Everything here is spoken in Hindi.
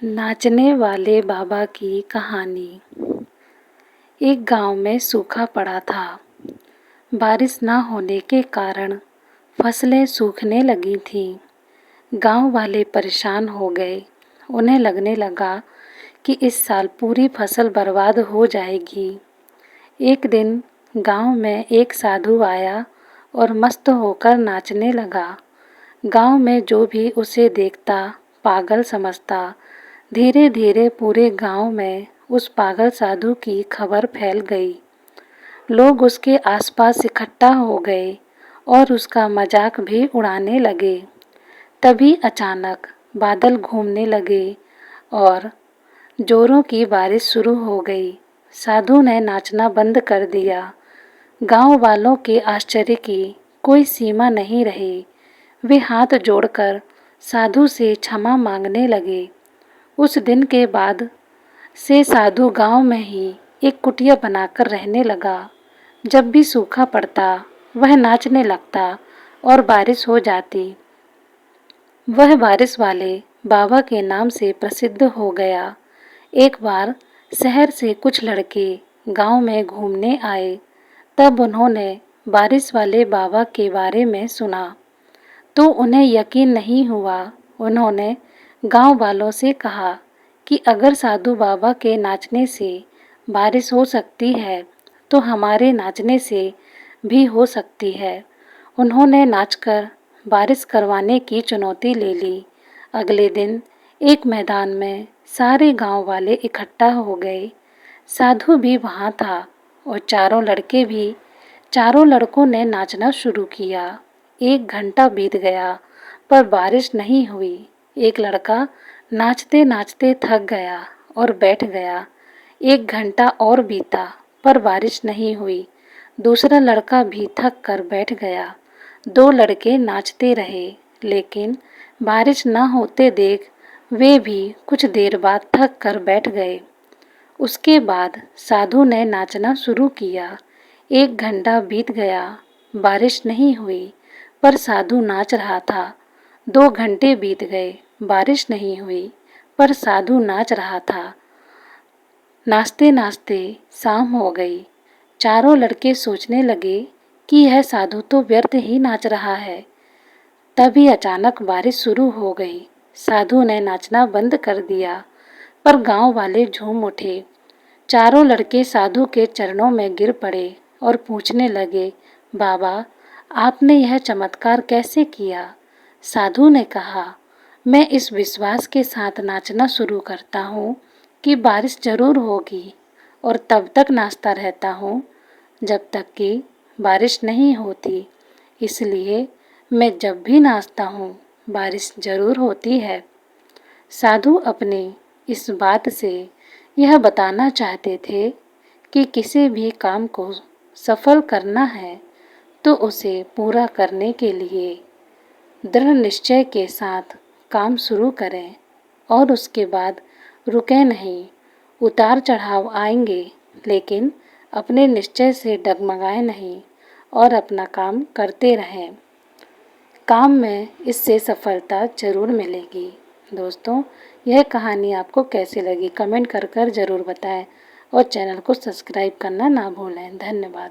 नाचने वाले बाबा की कहानी। एक गांव में सूखा पड़ा था। बारिश न होने के कारण फसलें सूखने लगी थीं। गांव वाले परेशान हो गए। उन्हें लगने लगा कि इस साल पूरी फसल बर्बाद हो जाएगी। एक दिन गांव में एक साधु आया और मस्त होकर नाचने लगा। गांव में जो भी उसे देखता पागल समझता। धीरे धीरे पूरे गांव में उस पागल साधु की खबर फैल गई। लोग उसके आसपास इकट्ठा हो गए और उसका मजाक भी उड़ाने लगे। तभी अचानक बादल घूमने लगे और जोरों की बारिश शुरू हो गई। साधु ने नाचना बंद कर दिया। गांव वालों के आश्चर्य की कोई सीमा नहीं रही। वे हाथ जोड़कर साधु से क्षमा मांगने लगे। उस दिन के बाद से साधु गांव में ही एक कुटिया बनाकर रहने लगा। जब भी सूखा पड़ता वह नाचने लगता और बारिश हो जाती। वह बारिश वाले बाबा के नाम से प्रसिद्ध हो गया। एक बार शहर से कुछ लड़के गांव में घूमने आए। तब उन्होंने बारिश वाले बाबा के बारे में सुना तो उन्हें यकीन नहीं हुआ। उन्होंने गांव वालों से कहा कि अगर साधु बाबा के नाचने से बारिश हो सकती है तो हमारे नाचने से भी हो सकती है। उन्होंने नाचकर बारिश करवाने की चुनौती ले ली। अगले दिन एक मैदान में सारे गांव वाले इकट्ठा हो गए। साधु भी वहां था और चारों लड़कों ने नाचना शुरू किया। 1 घंटा बीत गया पर बारिश नहीं हुई। एक लड़का नाचते नाचते थक गया और बैठ गया। 1 घंटा और बीता पर बारिश नहीं हुई। दूसरा लड़का भी थक कर बैठ गया। 2 लड़के नाचते रहे लेकिन बारिश न होते देख वे भी कुछ देर बाद थक कर बैठ गए। उसके बाद साधु ने नाचना शुरू किया। 1 घंटा बीत गया, बारिश नहीं हुई पर साधु नाच रहा था। 2 घंटे बीत गए, बारिश नहीं हुई पर साधु नाच रहा था। नाचते नाचते शाम हो गई। चारों लड़के सोचने लगे कि यह साधु तो व्यर्थ ही नाच रहा है। तभी अचानक बारिश शुरू हो गई। साधु ने नाचना बंद कर दिया पर गांव वाले झूम उठे। चारों लड़के साधु के चरणों में गिर पड़े और पूछने लगे, बाबा आपने यह चमत्कार कैसे किया? साधु ने कहा, मैं इस विश्वास के साथ नाचना शुरू करता हूँ कि बारिश जरूर होगी और तब तक नाचता रहता हूँ जब तक कि बारिश नहीं होती। इसलिए मैं जब भी नाचता हूँ बारिश जरूर होती है। साधु अपनी इस बात से यह बताना चाहते थे कि किसी भी काम को सफल करना है तो उसे पूरा करने के लिए दृढ़ निश्चय के साथ काम शुरू करें और उसके बाद रुकें नहीं। उतार चढ़ाव आएंगे लेकिन अपने निश्चय से डगमगाएं नहीं और अपना काम करते रहें। काम में इससे सफलता जरूर मिलेगी। दोस्तों, यह कहानी आपको कैसी लगी कमेंट कर ज़रूर बताएं और चैनल को सब्सक्राइब करना ना भूलें। धन्यवाद।